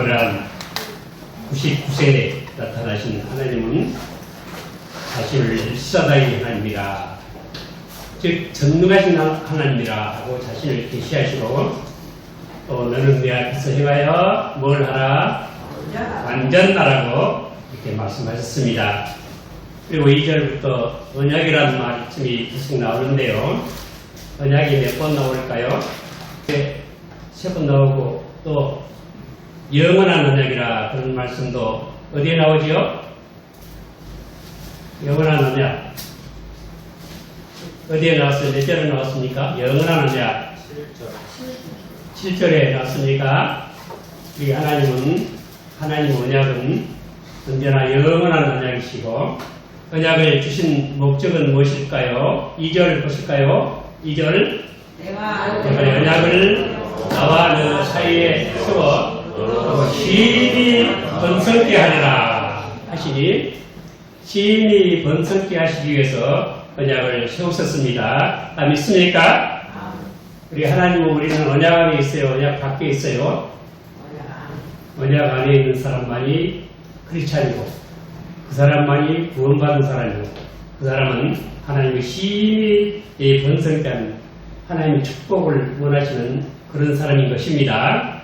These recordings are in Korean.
그러한 99세에 나타나신 하나님은 자신을 일사다이 하나님이라, 즉 전능하신 하나님이라 하고 자신을 계시하시고, 또 너는 내 앞에서 행하여 뭘 하라? 완전하라고 이렇게 말씀하셨습니다. 그리고 2절부터 언약이라는 말씀이 계속 나오는데요. 언약이 몇 번 나올까요? 세 번 나오고, 또 영원한 언약이라 그런 말씀도 어디에 나오지요? 영원한 언약 어디에 나왔어요? 몇 절에 나왔습니까? 영원한 언약 7절에 나왔습니까? 우리 하나님 언약은 언제나 영원한 언약이시고, 언약을 주신 목적은 무엇일까요? 2절 보실까요? 2절 내가 언약을 나와 너 사이에 세워 시인이 번성케 하리라 하시니, 시인이 번성케 하시기 위해서 언약을 세우셨습니다. 다 믿습니까? 우리 하나님은 우리는 언약 안에 있어요? 언약 밖에 있어요? 언약 안에 있는 사람만이 크리스찬이고, 그 사람만이 구원받은 사람이고, 그 사람은 하나님의 시인이 번성케 하는 하나님의 축복을 원하시는 그런 사람인 것입니다.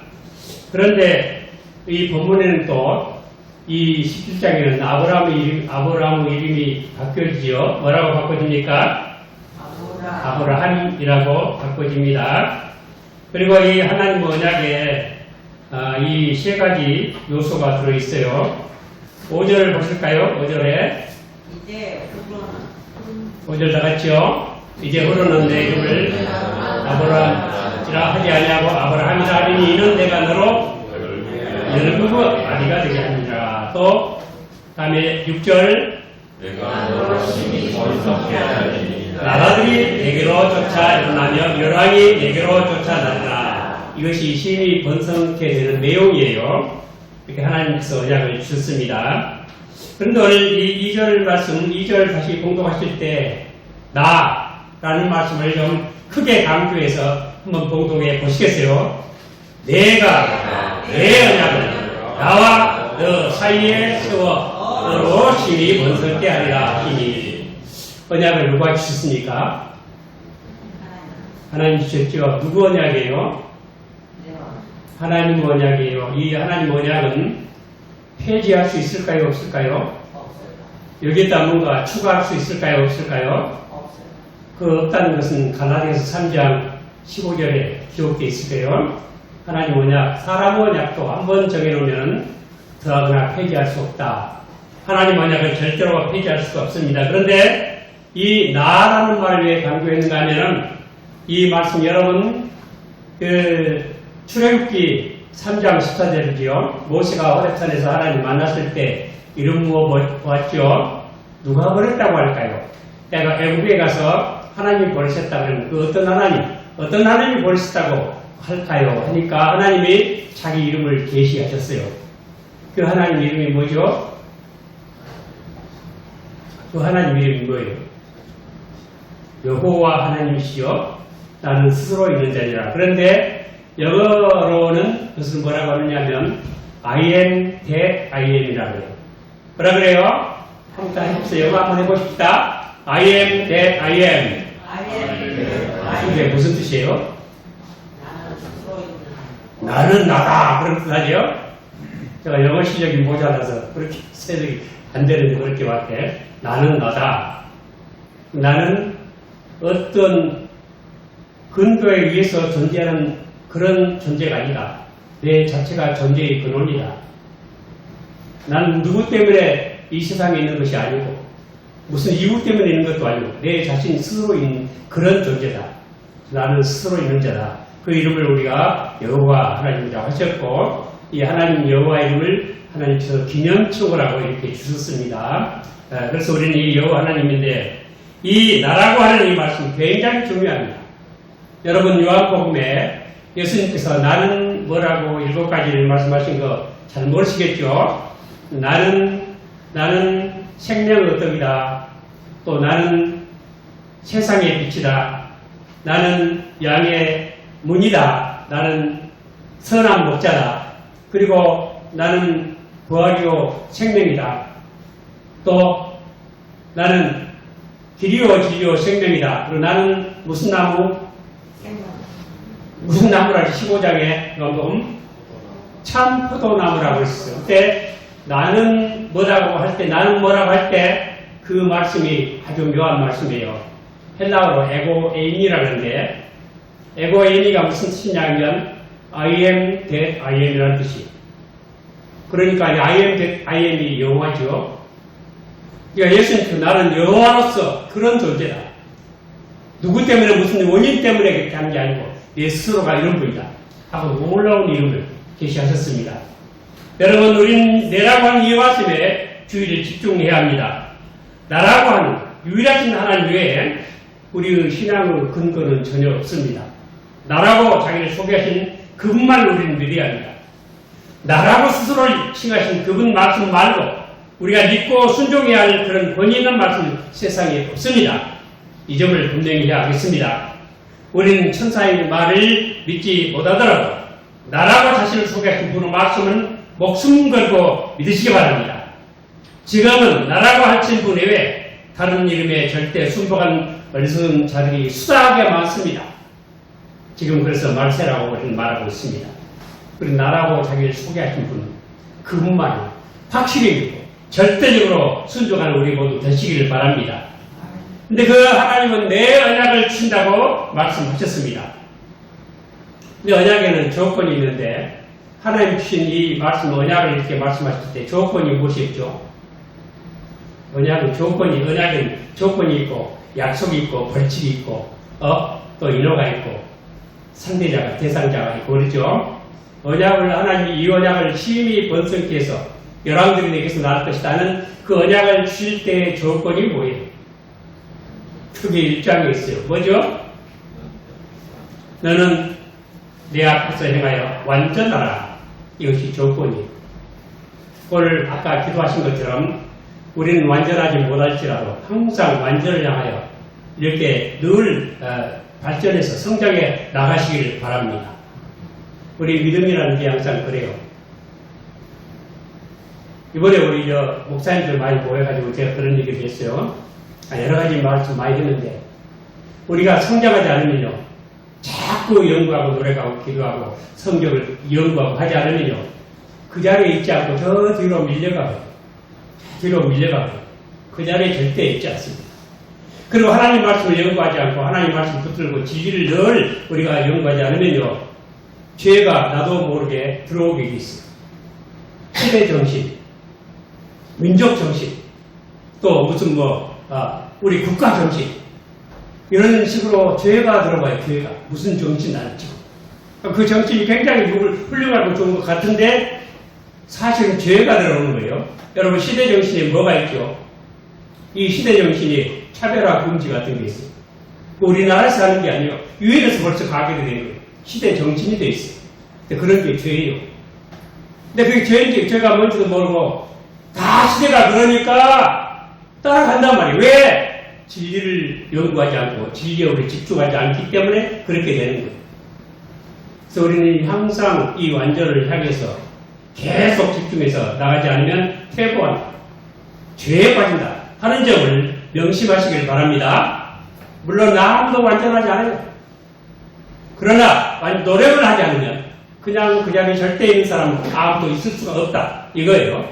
그런데 이 본문에는 또 이 17장에는 아브라함 이름이 바뀌어지죠. 뭐라고 바꿔집니까? 아브라함이라고 바꿔집니다. 그리고 이 하나님 언약에 이 세 가지 요소가 들어있어요. 5절 보실까요? 5절에 5절 다 같이요. 이제 흐르는 내 이름을 아브라함이라 하지 아니하고 아브라함이라 하리니 이는 내가 너로 열국의 아비가 되게 하니라. 또 다음에 6절 내가 너로 심히 번성케 하리니 나라들이 내게로 쫓아 일어나며 열왕이 내게로 쫓아나리라. 이것이 심히 번성케 되는 내용이에요. 이렇게 하나님께서 언약을 주셨습니다. 그런데 오늘 이 2절 말씀, 2절 다시 봉독하실 때 나라는 말씀을 좀 크게 강조해서 한번 봉독해 보시겠어요? 내가 내 언약을 나와 너 사이에 세워 너로 심히 번성케 하리라 하시니, 언약을 누가 주셨습니까? 하나님 주셨죠. 누구 언약이에요? 하나님 언약이에요. 이 하나님 언약은 폐지할 수 있을까요? 없을까요? 여기에다 뭔가 추가할 수 있을까요? 없을까요? 그 없다는 것은 갈라디아서 3장 15절에 기록되어 있을 거예요. 하나님 언약, 사람 언약도 한번 정해놓으면 더하거나 폐지할 수 없다. 하나님 언약을 절대로 폐지할 수가 없습니다. 그런데 이 나라는 말을 왜 강조했는가 하면은, 이 말씀 여러분 출애굽기 3장 14절이지요. 모세가 호렙산에서 하나님 만났을 때 이름 보았죠. 누가 보냈다고 할까요? 내가 애국에 가서 하나님이 보내셨다 그러면 그 어떤 하나님이 보내셨다고 할까요? 하니까 하나님이 자기 이름을 계시하셨어요. 그 하나님 이름이 뭐죠? 그 하나님 이름이 뭐예요? 여호와 하나님이시여 나는 스스로 있는 자니라. 그런데 영어로는 그것을 뭐라고 하느냐면 I am that I am이라고 해요. 뭐라 그래요? 한번 해보세요. 영어 한번 해보십시다. I am that I am. 이게 무슨 뜻이에요? 나는 나다. 그런 뜻 하죠? 제가 영어 실력이 모자라서 그렇게 세력이 안 되는데 그렇게 말해. 나는 나다. 나는 어떤 근거에 의해서 존재하는 그런 존재가 아니다. 내 자체가 존재의 근원이다. 나는 누구 때문에 이 세상에 있는 것이 아니고 무슨 이유 때문에 있는 것도 아니고 내 자신 스스로 있는 그런 존재다. 나는 스스로 있는 자다. 그 이름을 우리가 여호와 하나님이라고 하셨고, 이 하나님 여호와 이름을 하나님께서 기념축을 하고 이렇게 주셨습니다. 그래서 우리는 이 여호와 하나님인데, 이 나라고 하는 이 말씀 굉장히 중요합니다. 여러분 요한복음에 예수님께서 나는 뭐라고 7가지를 말씀하신 거 잘 모르시겠죠? 나는 생명의 떡이다. 또 나는 세상의 빛이다. 나는 양의 문이다. 나는 선한 목자다. 그리고 나는 부활이요 생명이다. 또 나는 길이요 진리요 생명이다. 그리고 나는 무슨 나무? 무슨 나무라지 15장에 보면 참 포도나무라고 했어요. 그때 나는 뭐라고 할 때, 나는 뭐라고 할 때 그 말씀이 아주 묘한 말씀이에요. 헬라어로 에고에인이라는데, 에고에인이가 무슨 뜻이냐면 I am that I am이라는 뜻이. 그러니까 I am that I am이 영화죠. 그러니까 예수님께서 나는 영화로서 그런 존재다. 누구 때문에 무슨 원인 때문에 그렇게 하는 게 아니고 내 스스로가 이런 분이다 하고 놀라운 이름을 제시하셨습니다. 여러분, 우린 내라고 하는 이 말씀에 주의를 집중해야 합니다. 나라고 하는 유일하신 하나님 외에 우리의 신앙의 근거는 전혀 없습니다. 나라고 자기를 소개하신 그분만 우리는 믿어야 합니다. 나라고 스스로를 칭하신 그분 말씀 말고 우리가 믿고 순종해야 할 그런 권위 있는 말씀은 세상에 없습니다. 이 점을 분명히 해야 하겠습니다. 우리는 천사의 말을 믿지 못하더라도 나라고 자신을 소개하신 분의 말씀은 목숨 걸고 믿으시기 바랍니다. 지금은 나라고 하신 분 외에 다른 이름에 절대 순복한 어리석은 자들이 수다하게 많습니다. 지금 그래서 말세라고 말하고 있습니다. 그리고 나라고 자기를 소개하신 분은 그분만을 확실히 믿고 절대적으로 순종하는 우리 모두 되시기를 바랍니다. 근데 그 하나님은 내 언약을 주신다고 말씀하셨습니다. 근데 언약에는 조건이 있는데 하나님 주신 이 말씀 언약을 이렇게 말씀하실 때 조건이 무엇이었죠? 언약은 조건이 있고 약속이 있고 벌칙이 있고 또 인호가 있고 상대자가 대상자가 있고 그렇죠. 언약을 하나님이 이 언약을 심히 번성케 해서 열왕들이 내게서 나올 것이다는 그 언약을 주실 때의 조건이 뭐예요? 크게 1장에 있어요. 뭐죠? 너는 내 앞에서 행하여 완전하라. 이것이 조건이에요. 그걸 아까 기도하신 것처럼 우리는 완전하지 못할지라도 항상 완전을 향하여 이렇게 늘 발전해서 성장해 나가시기를 바랍니다. 우리 믿음이라는 게 항상 그래요. 이번에 우리 목사님들 많이 모여가지고 제가 그런 얘기를 했어요. 여러 가지 말씀 많이 했는데 우리가 성장하지 않으면요 자꾸 연구하고 노력하고 기도하고 성경을 연구하고 하지 않으면요 그 자리에 있지 않고 저 뒤로 밀려가요. 그 자리에 절대 있지 않습니다. 그리고 하나님 말씀을 연구하지 않고 하나님 말씀 붙들고 진리를 늘 우리가 연구하지 않으면요 죄가 나도 모르게 들어오게 있어요. 시대 정신, 민족 정신, 또 무슨 우리 국가 정신 이런 식으로 죄가 들어가요. 죄가 무슨 정신 알죠? 그 정신이 굉장히 훌륭하고 좋은 것 같은데 사실은 죄가 들어오는 거예요. 여러분 시대 정신에 뭐가 있죠? 이 시대 정신이 차별화 금지 같은 게 있어요. 우리나라에서 하는 게 아니에요. 유엔에서 벌써 가게 되는 거예요. 시대 정신이 돼 있어요. 근데 그런 게 죄예요. 근데 그게 죄인지 죄가 뭔지도 모르고 다 시대가 그러니까 따라간단 말이에요. 왜? 진리를 연구하지 않고 진리에 우리 집중하지 않기 때문에 그렇게 되는 거예요. 그래서 우리는 항상 이 완전을 향해서 계속 집중해서 나가지 않으면 퇴보한다. 죄에 빠진다 하는 점을 명심하시길 바랍니다. 물론 아무도 완전하지 않아요. 그러나 노력을 하지 않으면 그냥 그 자리에 절대 있는 사람은 아무도 있을 수가 없다. 이거예요.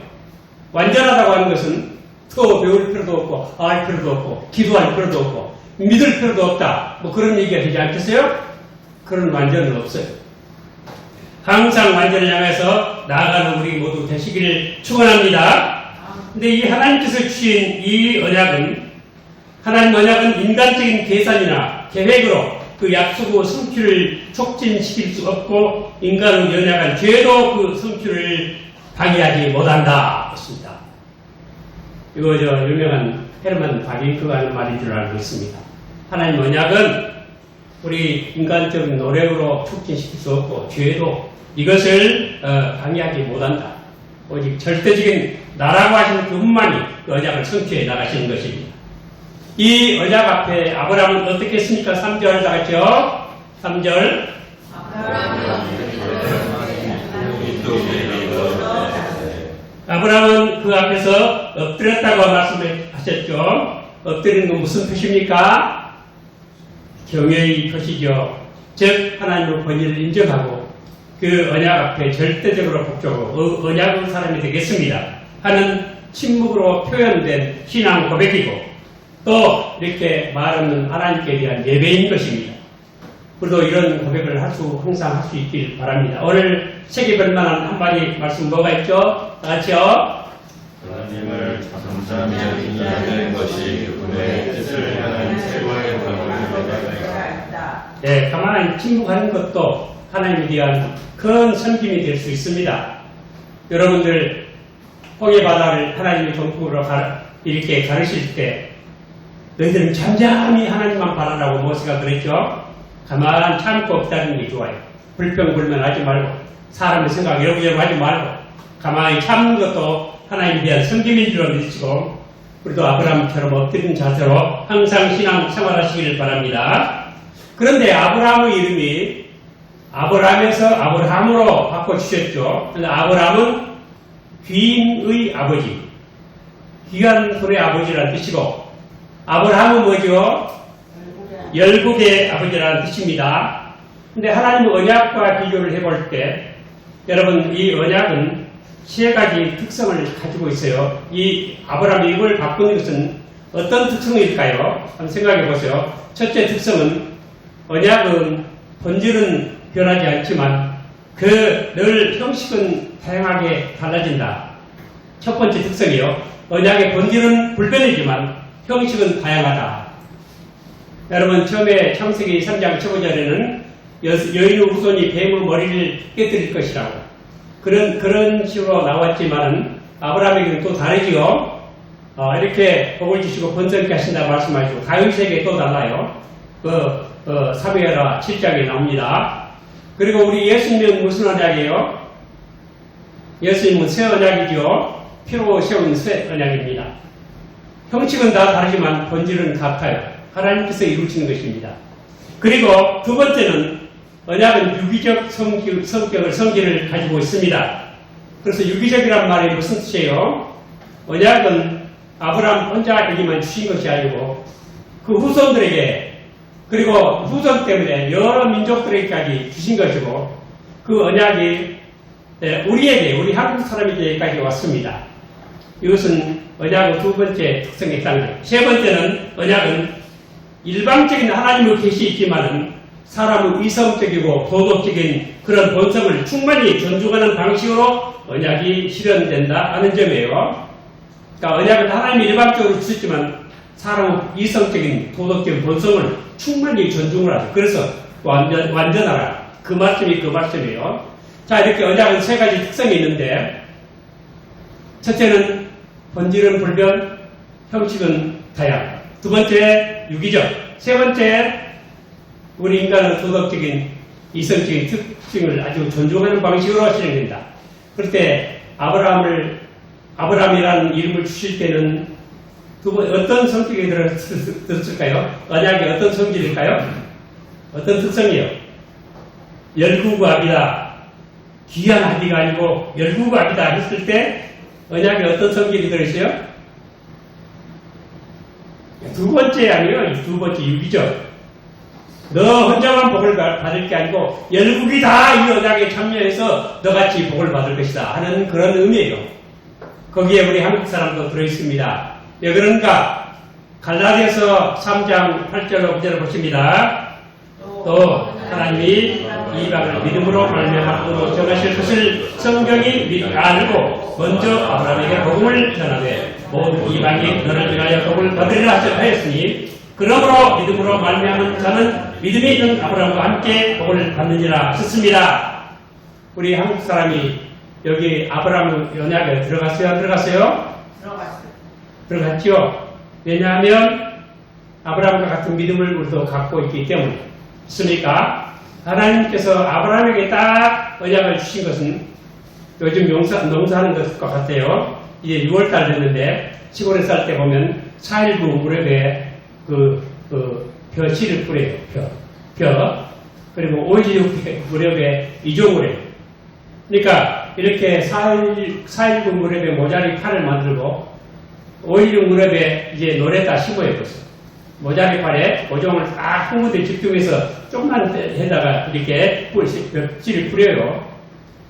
완전하다고 하는 것은 더 배울 필요도 없고 알 필요도 없고 기도할 필요도 없고 믿을 필요도 없다. 그런 얘기가 되지 않겠어요? 그런 완전은 없어요. 항상 완전을 향해서 나아가는 우리 모두 되시기를 축원합니다. 근데 이 하나님께서 주신 이 언약은 하나님 언약은 인간적인 계산이나 계획으로 그 약속의 성취를 촉진시킬 수 없고 인간을 연약한 죄도 그 성취를 방해하지 못한다. 했습니다. 이거 유명한 헤르만 바게크가 하는 말인 줄 알고 있습니다. 하나님 언약은 우리 인간적인 노력으로 촉진시킬 수 없고 죄도 이것을 방해하지 못한다. 오직 절대적인 나라고 하신 그분만이 그 언약을 성취해 나가시는 것입니다. 이 언약 앞에 아브라함은 어떻게 했습니까? 3절 다 같이요. 3절 아브라함은 그 앞에서 엎드렸다고 말씀을 하셨죠. 엎드리는 건 무슨 표시입니까? 경외의 표시죠. 즉 하나님의 권위를 인정하고 그 언약 앞에 절대적으로 복종하고 언약의 사람이 되겠습니다 하는 침묵으로 표현된 신앙 고백이고 또 이렇게 말하는 하나님께 대한 예배인 것입니다. 우리도 이런 고백을 항상 할 수 있길 바랍니다. 오늘 책임을 만한 한마디 말씀 뭐가 있죠? 다 같이요. 하나님을 감사하며 인정하는 것이 그분의 뜻을 향한 최고의 방법입니다. 네, 가만히 침묵하는 것도 하나님에 대한 큰 섬김이 될 수 있습니다. 여러분들 홍해 바다를 하나님의 정품으로 이렇게 가르칠 때 너희들은 잠잠히 하나님만 바라라고 모세가 그랬죠. 가만히 참고 기다리는 게 좋아요. 불평불만하지 말고 사람의 생각 여부여부 하지 말고 가만히 참는 것도 하나님에 대한 섬김인 줄 믿으시고 우리도 아브라함처럼 엎드린 자세로 항상 신앙 생활하시기를 바랍니다. 그런데 아브라함의 이름이 아브라함에서 아브라함으로 바꿔주셨죠. 그래서 아브라함은 귀인의 아버지, 귀한 소리의 아버지라는 뜻이고 아브라함은 뭐죠? 열국의 아버지라는 뜻입니다. 근데 하나님의 언약과 비교를 해볼 때 여러분 이 언약은 세 가지 특성을 가지고 있어요. 이 아브라함이 이걸 바꾸는 것은 어떤 특성일까요? 한번 생각해 보세요. 첫째 특성은 언약은 본질은 변하지 않지만 늘 형식은 다양하게 달라진다. 첫 번째 특성이요. 언약의 본질은 불변이지만 형식은 다양하다. 여러분 처음에 창세기 3장 15절에는 여인의 후손이 뱀의 머리를 깨뜨릴 것이라고 그런 식으로 나왔지만은 아브라함에게는 또 다르지요. 이렇게 복을 주시고 번성케 하신다 말씀하시고 다윗에게 또 달라요. 사무엘하 7장에 나옵니다. 그리고 우리 예수님은 무슨 언약이에요? 예수님은 새 언약이죠. 피로 세운 새 언약입니다. 형식은 다 다르지만 본질은 같아요. 하나님께서 이루시는 것입니다. 그리고 두 번째는 언약은 유기적 성질을 가지고 있습니다. 그래서 유기적이란 말이 무슨 뜻이에요? 언약은 아브라함 혼자에게만 주신 것이 아니고 그 후손들에게 그리고 후손 때문에 여러 민족들에게까지 주신 것이고 그 언약이 우리 한국 사람에게까지 왔습니다. 이것은 언약의 두 번째 특성에 있다는 거예요. 세 번째는 언약은 일방적인 하나님의 계시 있지만은 사람의 이성적이고 도덕적인 그런 본성을 충만히 존중하는 방식으로 언약이 실현된다 하는 점이에요. 그러니까 언약은 하나님이 일방적으로 주셨지만 사람의 이성적인 도덕적인 본성을 충만히 존중을 하죠. 그래서 완전하라. 그 말씀이에요. 자, 이렇게 언약은 세 가지 특성이 있는데 첫째는 본질은 불변, 형식은 다양. 두 번째 유기적. 세 번째 우리 인간은 도덕적인 이성적인 특징을 아주 존중하는 방식으로 실행된다. 그럴 때 아브라함이라는 이름을 주실 때는 어떤 성격이 들었을까요? 언약이 어떤 성질일까요? 어떤 특성이에요? 열국압이다. 귀한 아비가 아니고 열국압이다 했을 때 언약이 어떤 성질이 들었어요? 두 번째 아니에요. 두 번째 유기적. 너 혼자만 복을 받을 게 아니고 열국이 다 이 언약에 참여해서 너같이 복을 받을 것이다 하는 그런 의미예요. 거기에 우리 한국 사람도 들어있습니다. 왜 그런가? 갈라디아서 3장 8절로 9절을 보십니다. 또 하나님이 이방을 믿음으로 말미암아 정하실 것을 성경이 미리 알고 먼저 아브라함에게 복음을 전하되 모든 이방이 너를 위하여 복을 받으리라 하였으니 그러므로 믿음으로 말미암은 자는 믿음이 있는 아브라함과 함께 복을 받느니라 하셨습니다. 우리 한국 사람이 여기 아브라함 언약에 들어갔어요? 안 들어갔어요? 들어갔죠. 왜냐하면 아브라함과 같은 믿음을 우리도 갖고 있기 때문에. 있습니까? 하나님께서 아브라함에게 딱 언약을 주신 것은 요즘 농사하는 것과 같아요. 이제 6월달 됐는데 시골에 살 때 보면 4.19 무렵에 벼씨를 뿌려요. 벼. 그리고 5.16 무렵에 이종을 해요. 그러니까 이렇게 4.19 무렵에 모자리 팔을 만들고 5.16 무렵에 이제 노래다 심어요. 벌써. 모자리 팔에 모종을 딱 한 군데 집중해서 조금만 해다가 이렇게 벽지를 뿌려요.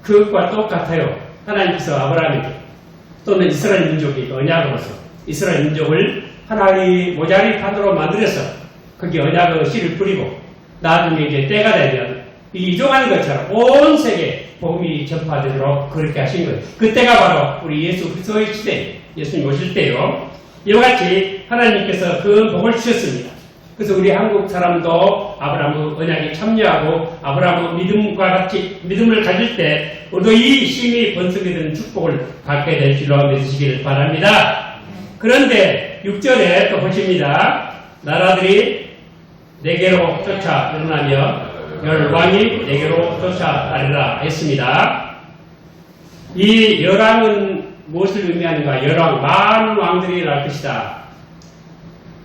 그것과 똑같아요. 하나님께서 아브라함에게 또는 이스라엘 민족이 언약으로서 이스라엘 민족을 하나의 모자리 판으로 만들어서 거기에 언약의 씨를 뿌리고 나중에 이제 때가 되면 이종하는 것처럼 온 세계에 복음이 전파되도록 그렇게 하신 거예요. 그때가 바로 우리 예수 그리스도의 시대, 예수님 오실 때요. 이와 같이 하나님께서 그 복을 주셨습니다. 그래서 우리 한국 사람도 아브라함의 언약에 참여하고 아브라함의 믿음과 같이 믿음을 가질 때 우리도 이 심히 번성이 되는 축복을 받게 될 줄로 믿으시길 바랍니다. 그런데 6절에 또 보십니다. 나라들이 내게로 쫓아 일어나며 열왕이 내게로 쫓아가리라 했습니다. 이 열왕은 무엇을 의미하는가? 열왕, 많은 왕들이 날 것이다.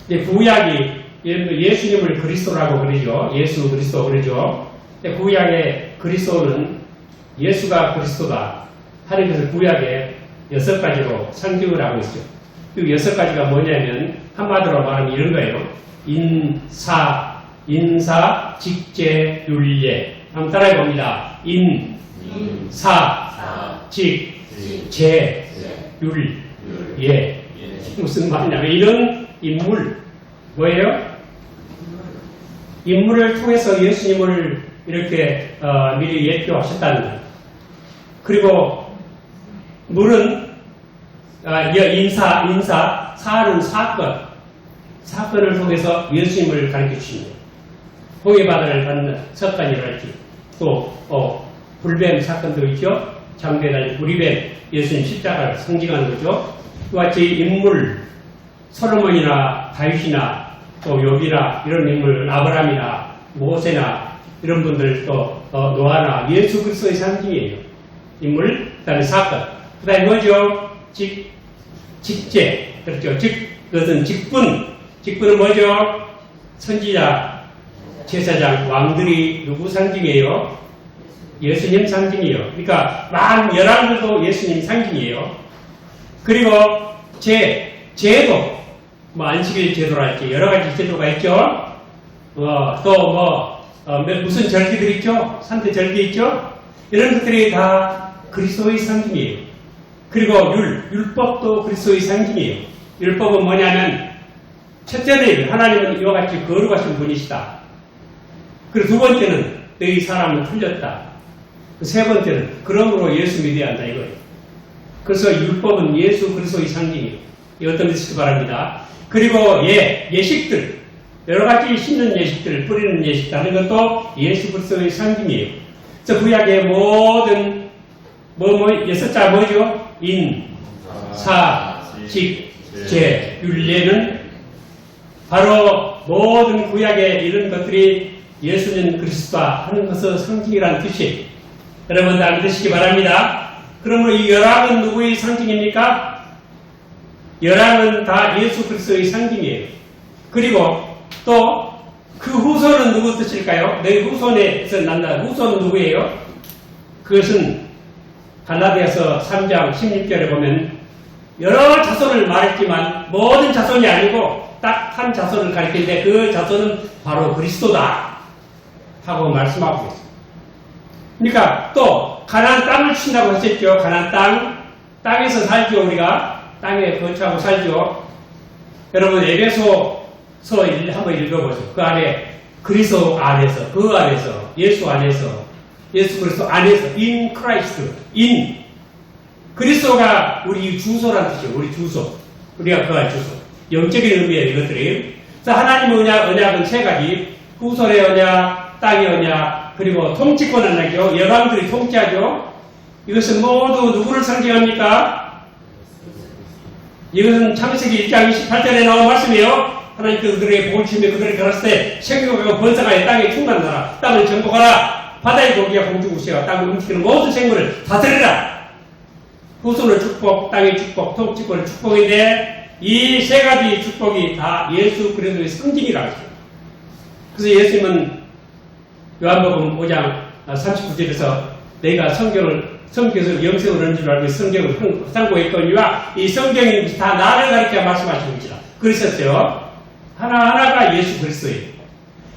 구약이 예수님을 그리스도라고 그러죠. 예수 그리스도 그러죠. 구약의 그리스도는 예수가 그리스도다 하는 것을 구약에 6가지로 상징을 하고 있죠. 그 6가지가 뭐냐면 한마디로 말하면 이런 거예요. 인사, 직제, 율례. 한번 따라해 봅니다. 직제, 율례. 무슨 말이냐면 이런 인물 뭐예요? 인물을 통해서 예수님을 이렇게 미리 예표하셨다는 거예요. 그리고 물은 사는 사건을 통해서 예수님을 가르쳐 주십니다. 홍해바다를 받는 석간이랄지 또 불뱀 사건도 있죠. 장대에 달린 우리뱀 예수님 십자가를 상징하는 거죠. 이와 같이 인물 솔로몬이나 다윗이나 또 욥이나 이런 인물 아브라함이나 모세나 이런 분들 또 노아나 예수 그리스도의 상징이에요. 인물 그다음에 사건 그다음에 뭐죠? 직제 그렇죠. 그것은 직분은 뭐죠? 선지자, 제사장, 왕들이 누구 상징이에요? 예수님 상징이에요. 그러니까 많은 열왕들도 예수님 상징이에요. 그리고 제도 안식일 제도랄지 여러 가지 제도가 있죠. 무슨 절기들 있죠? 3대 절기 있죠? 이런 것들이 다 그리스도의 상징이에요. 그리고 율법도 그리스도의 상징이에요. 율법은 뭐냐면 첫째는 하나님은 이와 같이 거룩하신 분이시다. 그리고 두 번째는 너희 사람은 틀렸다. 세 번째는 그러므로 예수 믿어야 한다 이거예요. 그래서 율법은 예수 그리스도의 상징이에요. 어떤 것이 바랍니다. 그리고 예식들 여러 가지 심는 예식들 뿌리는 예식 하는 것도 예수 그리스도의 상징이에요. 그래서 구약의 모든 6자 뭐죠? 직, 율례는 바로 모든 구약의 이런 것들이 예수는 그리스도다 하는 것의 상징이라는 뜻이에요. 여러분 알아두시기 바랍니다. 그러므로 이 열왕은 누구의 상징입니까? 열왕은 다 예수 그리스도의 상징이에요. 그리고 또 그 후손은 누구 뜻일까요? 내 후손에서 난다. 후손은 누구예요? 그것은 갈라디아서 3장 16절에 보면 여러 자손을 말했지만 모든 자손이 아니고 딱 한 자손을 가리키는데 그 자손은 바로 그리스도다 하고 말씀하고 있습니다. 그러니까 또 가나안 땅을 친다고 하셨죠. 가나안 땅에서 살죠. 우리가 땅에 거처하고 살죠. 여러분 에베소서 한번 읽어보세요. 그 안에 그리스도 안에서 그 안에서 예수 안에서 예수 그리스도 안에서 in Christ 그리스도가 우리 주소라는 뜻이에요. 우리 주소. 우리가 그 안 주소. 영적인 의미예요. 이것들이. 그래서 하나님의 언약은 세 가지. 후손의 언약, 땅의 언약, 그리고 통치권 언약이요. 열왕들이 통치하죠. 이것은 모두 누구를 상징합니까? 이것은 창세기 1장 28절에 나온 말씀이에요. 하나님께서 그들에게 복을 주시며 그들에게 가라사대 때 생육하고 번성하여 땅에 충만하라. 땅을 정복하라. 바다의 고기와 공중구시와 땅을 움직이는 모든 생물을 다스리라. 후손의 축복, 땅의 축복, 통치권의 축복인데 이 세 가지 축복이 다 예수 그리스도의 상징이라고 했어요. 그래서 예수님은 요한복음 5장 39절에서 내가 성경을 성경에서 영생을 얻는 줄 알고 성경을 상고했거니와 이 성경이 다 나를 가리켜 말씀하시는 것이다. 그러셨어요. 하나하나가 예수 그리스도예요.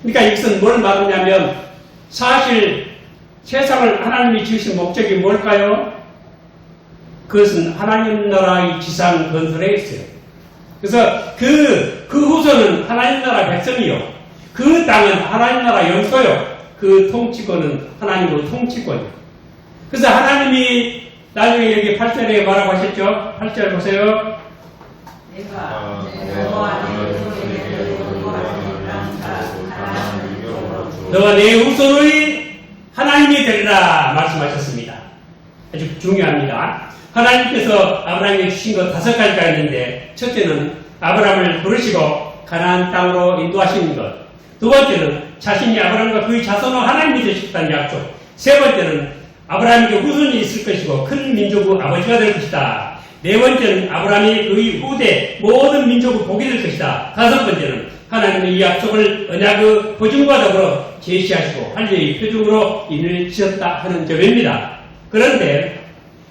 그러니까 이것은 뭘 말하냐면 사실 세상을 하나님이 지으신 목적이 뭘까요? 그것은 하나님 나라의 지상 건설에 있어요. 그래서 그 후손은 하나님 나라 백성이요. 그 땅은 하나님 나라 영토요. 그 통치권은 하나님으로 통치권이요. 그래서 하나님이 나중에 여기 8절에 뭐라고 하셨죠? 8절 보세요. 너가 내 후손의 하나님이 되리라 말씀하셨습니다. 아주 중요합니다. 하나님께서 아브라함에게 주신 것 5가지가 있는데 첫째는 아브라함을 부르시고 가나안 땅으로 인도하시는 것, 두 번째는 자신이 아브라함과 그의 자손을 하나님이 되시겠다는 약속, 세 번째는 아브라함에게 후손이 있을 것이고 큰 민족의 아버지가 될 것이다. 네 번째는 아브라함이 그의 후대 모든 민족의 복이 될 것이다. 다섯 번째는 하나님의 이 약속을 언약의 보증과 더불어 제시하시고 한례의 표징으로 인을 지었다 하는 점입니다. 그런데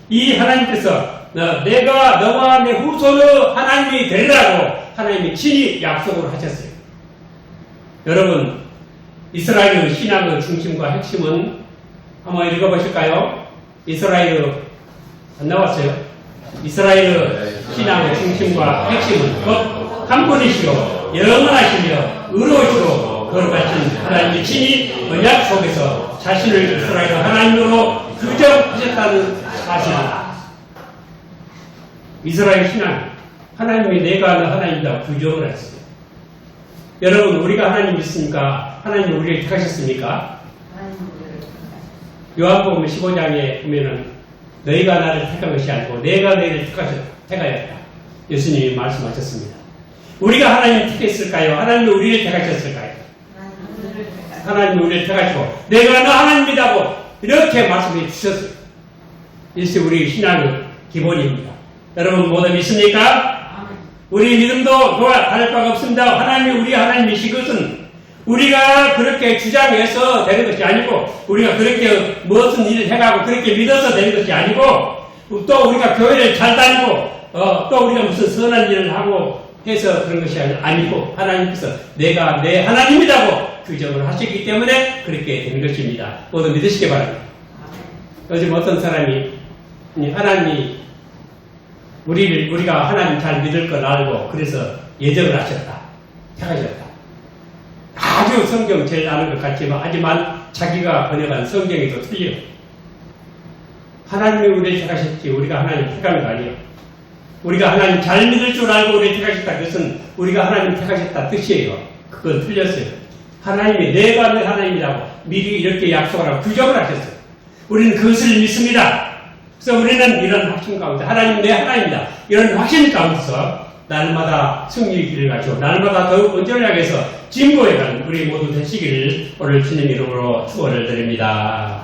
이 하나님께서 내가 너와 내 후손의 하나님이 되리라고 하나님이 친히 약속을 하셨어요. 여러분, 이스라엘의 신앙의 중심과 핵심은 한번 읽어보실까요? 이스라엘의 안 나왔어요? 이스라엘의 신앙의 중심과 핵심은 곧 한 분이시요 영원하시며 의로우시고 거룩하신 하나님이 친히 언약 속에서 자신을 이스라엘의 하나님으로 규정하셨다는 사실이다. 이스라엘 신앙, 하나님이 내가 하는 하나님이다 규정을 했어요. 여러분, 우리가 하나님 믿습니까? 하나님 우리를 택하셨습니까? 요한복음 15장에 보면은 너희가 나를 택한 것이 아니고 내가 너희를 택하였다. 예수님이 말씀하셨습니다. 우리가 하나님을 택했을까요? 하나님이 우리를 택하셨을까요? 하나님이 우리를 택하시고 내가 너 하나님이라고 이렇게 말씀해 주셨어요. 이것이 우리 신앙의 기본입니다. 여러분 모두 믿습니까? 우리 믿음도 그와 다를 바가 없습니다. 하나님이 우리 하나님이시 것은 우리가 그렇게 주장해서 되는 것이 아니고 우리가 그렇게 무엇은 일을 해가고 그렇게 믿어서 되는 것이 아니고 또 우리가 교회를 잘 다니고 또 우리가 무슨 선한 일을 하고 해서 그런 것이 아니고 하나님께서 내가 내 하나님이라고 규정을 하셨기 때문에 그렇게 되는 것입니다. 모두 믿으시기 바랍니다. 요즘 어떤 사람이 하나님이 우리가 하나님 잘 믿을 걸 알고 그래서 예정을 하셨다. 택하셨다. 아주 성경 제일 아는 것 같지만 하지만 자기가 번역한 성경이 더 틀려요. 하나님이 우리를 택하셨지 우리가 하나님 택하는 거 아니에요. 우리가 하나님 잘 믿을 줄 알고 우리를 택하셨다. 그것은 우리가 하나님 택하셨다 뜻이에요. 그건 틀렸어요. 하나님이 내가 내 하나님이라고 미리 이렇게 약속을 하고 규정을 하셨어요. 우리는 그것을 믿습니다. 그래서 우리는 이런 확신 가운데 하나님 내 하나님이다. 이런 확신 가운데서 날마다 승리의 길을 가지고 날마다 더욱 온전을 향해서 진보해가는 우리 모두 되시기를 오늘 주님 이름으로 축원을 드립니다.